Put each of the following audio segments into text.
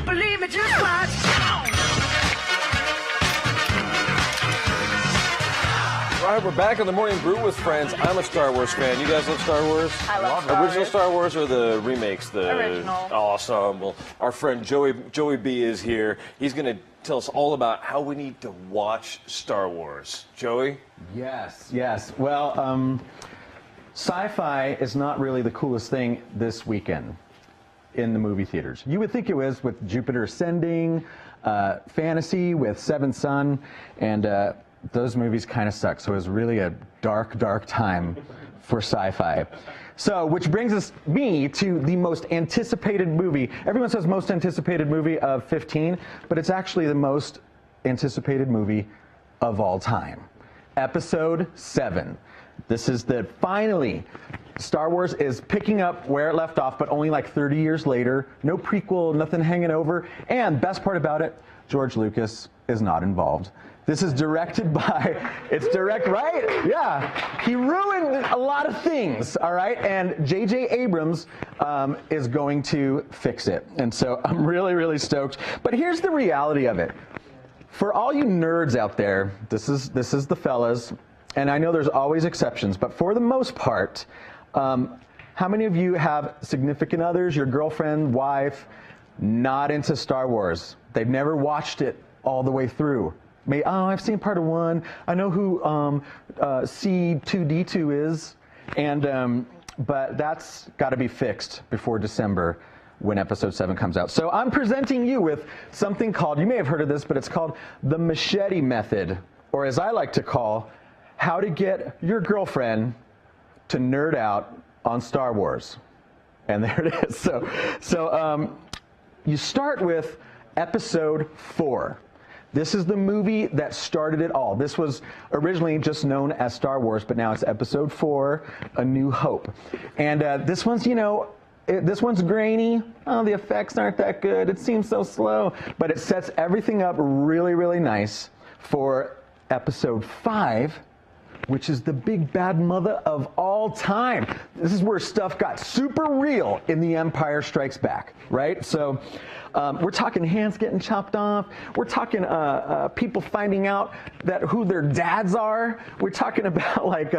believe me, just watch. All right, we're back on the Morning Brew with friends. I'm a Star Wars fan. You guys love Star Wars? I love Star Original Wars. Star Wars or the remakes? The Original. Awesome. Well, our friend Joey B is here. He's going to tell us all about how we need to watch Star Wars. Joey? Yes. Well, sci-fi is not really the coolest thing this weekend in the movie theaters. You would think it was with Jupiter Ascending, fantasy with Seventh Son, and those movies kind of suck. So it was really a dark time for sci-fi. So, which brings me to the most anticipated movie. Everyone says most anticipated movie of 15, but it's actually the most anticipated movie of all time. Episode 7. This is finally, Star Wars is picking up where it left off, but only like 30 years later. No prequel, nothing hanging over. And best part about it, George Lucas is not involved. This is directed by, right? Yeah. He ruined a lot of things, all right? And J.J. Abrams is going to fix it. And so I'm really stoked. But here's the reality of it. For all you nerds out there, this is the fellas, and I know there's always exceptions, but for the most part, how many of you have significant others, your girlfriend, wife, not into Star Wars? They've never watched it all the way through. I've seen part of 1. I know who C2D2 is, but that's got to be fixed before December when episode 7 comes out. So I'm presenting you with something called, you may have heard of this, but it's called the machete method, or as I like to call, how to get your girlfriend to nerd out on Star Wars. And there it is. So you start with episode 4. This is the movie that started it all. This was originally just known as Star Wars, but now it's episode 4, A New Hope. And this one's, this one's grainy. Oh, the effects aren't that good. It seems so slow. But it sets everything up really nice for episode 5, which is the big bad mother of all time. This is where stuff got super real in The Empire Strikes Back, right? So we're talking hands getting chopped off. We're talking people finding out who their dads are. We're talking about like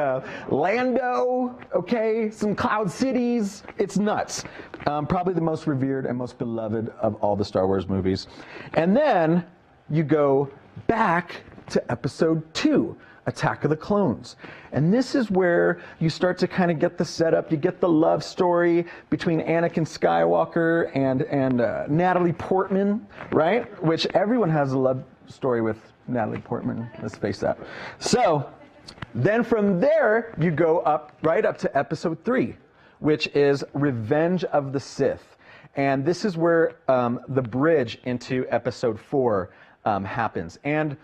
Lando, okay, some Cloud Cities. It's nuts. Probably the most revered and most beloved of all the Star Wars movies. And then you go back to episode 2. Attack of the Clones. And this is where you start to kind of get the setup. You get the love story between Anakin Skywalker and Natalie Portman, right? Which everyone has a love story with Natalie Portman, let's face that. So then from there, you go right up to episode 3, which is Revenge of the Sith. And this is where the bridge into episode 4 happens. And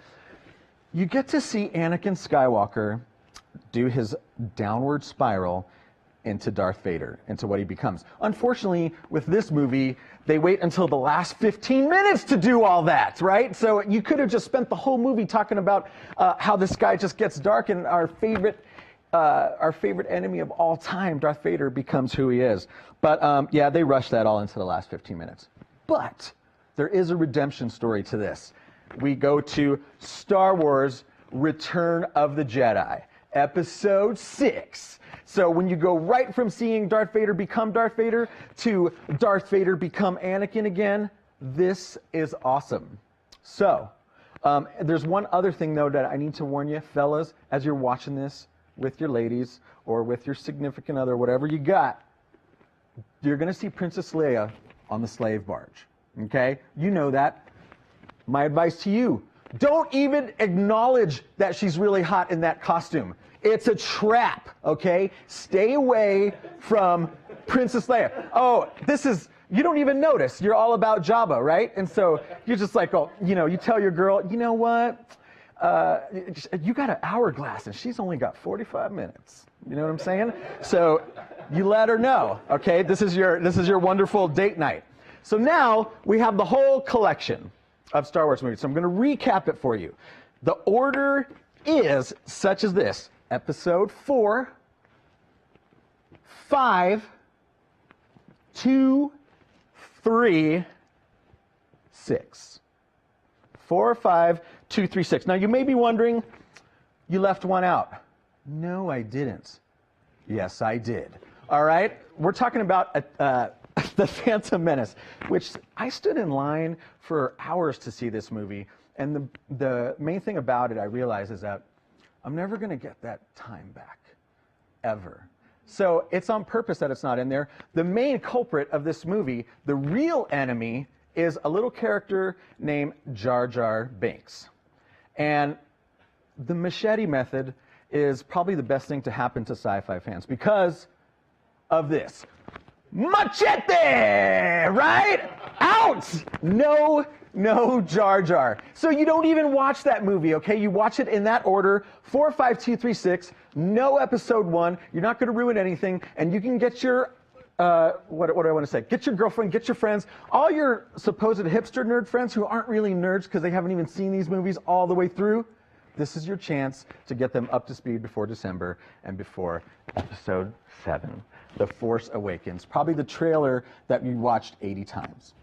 you get to see Anakin Skywalker do his downward spiral into Darth Vader, into what he becomes. Unfortunately, with this movie, they wait until the last 15 minutes to do all that, right? So you could have just spent the whole movie talking about how this guy just gets dark and our favorite enemy of all time, Darth Vader, becomes who he is. But yeah, they rushed that all into the last 15 minutes. But there is a redemption story to this. We go to Star Wars Return of the Jedi, episode 6. So when you go right from seeing Darth Vader become Darth Vader to Darth Vader become Anakin again, this is awesome. So there's one other thing, though, that I need to warn you, fellas, as you're watching this with your ladies or with your significant other, whatever you got, you're going to see Princess Leia on the slave barge, okay? You know that. My advice to you, don't even acknowledge that she's really hot in that costume. It's a trap, okay? Stay away from Princess Leia. Oh, you don't even notice. You're all about Jabba, right? And so you're just like, you tell your girl, you know what? You got an hourglass and she's only got 45 minutes. You know what I'm saying? So you let her know, okay? This is your wonderful date night. So now we have the whole collection of Star Wars movies. So I'm going to recap it for you. The order is such as this. Episode 4, 5, 2, 3, 6. 4, 5, 2, 3, 6. Now you may be wondering, you left one out. No, I didn't. Yes, I did. All right? We're talking about The Phantom Menace, which I stood in line for hours to see this movie. And the main thing about it, I realize, is that I'm never going to get that time back, ever. So it's on purpose that it's not in there. The main culprit of this movie, the real enemy, is a little character named Jar Jar Binks. And the machete method is probably the best thing to happen to sci-fi fans because of this. Machete! Right? Out! No Jar Jar. So you don't even watch that movie, okay? You watch it in that order, 4, 5, 2, 3, 6, no episode 1. You're not going to ruin anything, and you can get your, what do I want to say? Get your girlfriend, get your friends, all your supposed hipster nerd friends who aren't really nerds because they haven't even seen these movies all the way through. This is your chance to get them up to speed before December and before episode 7, The Force Awakens. Probably the trailer that you watched 80 times.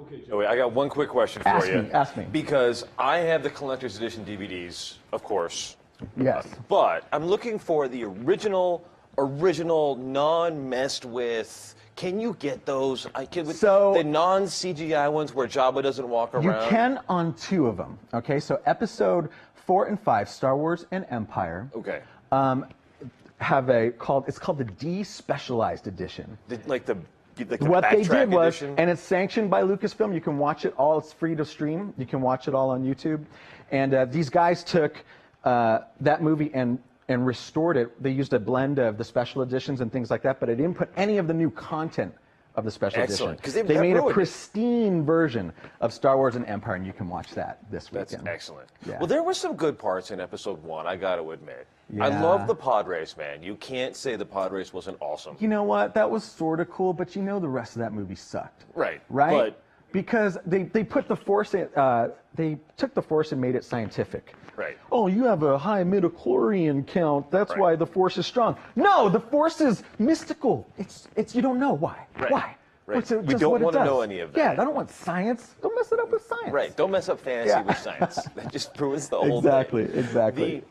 Okay, Joey, I got one quick question for you. Ask me. Because I have the collector's edition DVDs, of course. Yes. But I'm looking for the original, non-messed with. Can you get those? So the non-CGI ones where Jabba doesn't walk around? You can on 2 of them. Okay, so episode 4 and 5, Star Wars and Empire. Okay. Have it's called the despecialized edition. Like the what they did was, edition? and it's sanctioned by Lucasfilm. You can watch it all. It's free to stream. You can watch it all on YouTube. And these guys took that movie and restored it. They used a blend of the special editions and things like that, but it didn't put any of the new content of the special edition. Because they made a pristine version of Star Wars and Empire, and you can watch that this weekend. That's excellent. Yeah. Well, there were some good parts in episode 1, I got to admit. Yeah. I love the pod race, man. You can't say the pod race wasn't awesome. You know what? That was sort of cool, but you know the rest of that movie sucked. Right. Right? But because they put the Force in, they took the Force and made it scientific. Right. Oh, you have a high midichlorian count. That's Right. why the Force is strong. No, the Force is mystical. It's you don't know why. Right. Why? Right. It's just We don't what it want to does. know any of that. Yeah, I don't want science. Don't mess it up with science. Right. Don't mess up fantasy Yeah. with science. That just ruins the whole thing. Exactly.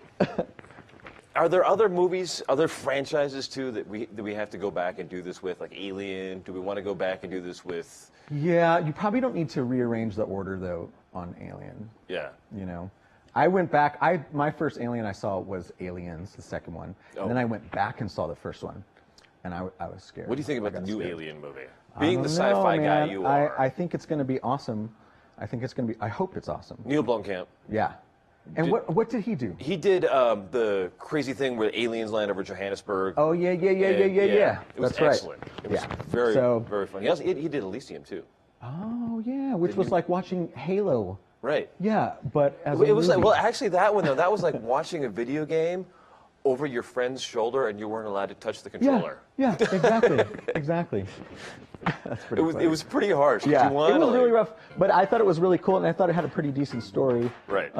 Are there other movies, other franchises too that we have to go back and do this with, like Alien? Do we want to go back and do this with? Yeah, you probably don't need to rearrange the order though on Alien. Yeah. You know, I went back. My first Alien I saw was Aliens, the second one, and then I went back and saw the first one, and I was scared. What do you think about I the got new scared. Alien movie? I Being the don't sci-fi know, guy man. you are. I think it's going to be awesome. I hope it's awesome. Neil Blomkamp. Yeah. And what did he do? He did the crazy thing where aliens land over Johannesburg. Oh yeah. It was That's right. excellent. It was very fun. He did Elysium too. Oh yeah, which was like watching Halo. Right. Yeah, but as It was like, movie. well, actually, that one though, that was like watching a video game over your friend's shoulder, and you weren't allowed to touch the controller. Yeah, exactly. That's pretty funny. It was pretty harsh. Yeah, You wanted it was to, really rough, but I thought it was really cool, and I thought it had a pretty decent story. Right.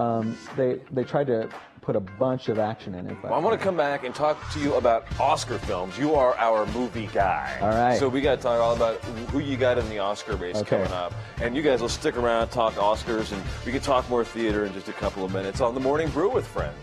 They tried to put a bunch of action in it. But, Well, I'm going to come back and talk to you about Oscar films. You are our movie guy. All right. So we got to talk all about who you got in the Oscar race coming up. And you guys will stick around, talk Oscars, and we can talk more theater in just a couple of minutes on The Morning Brew with Friends.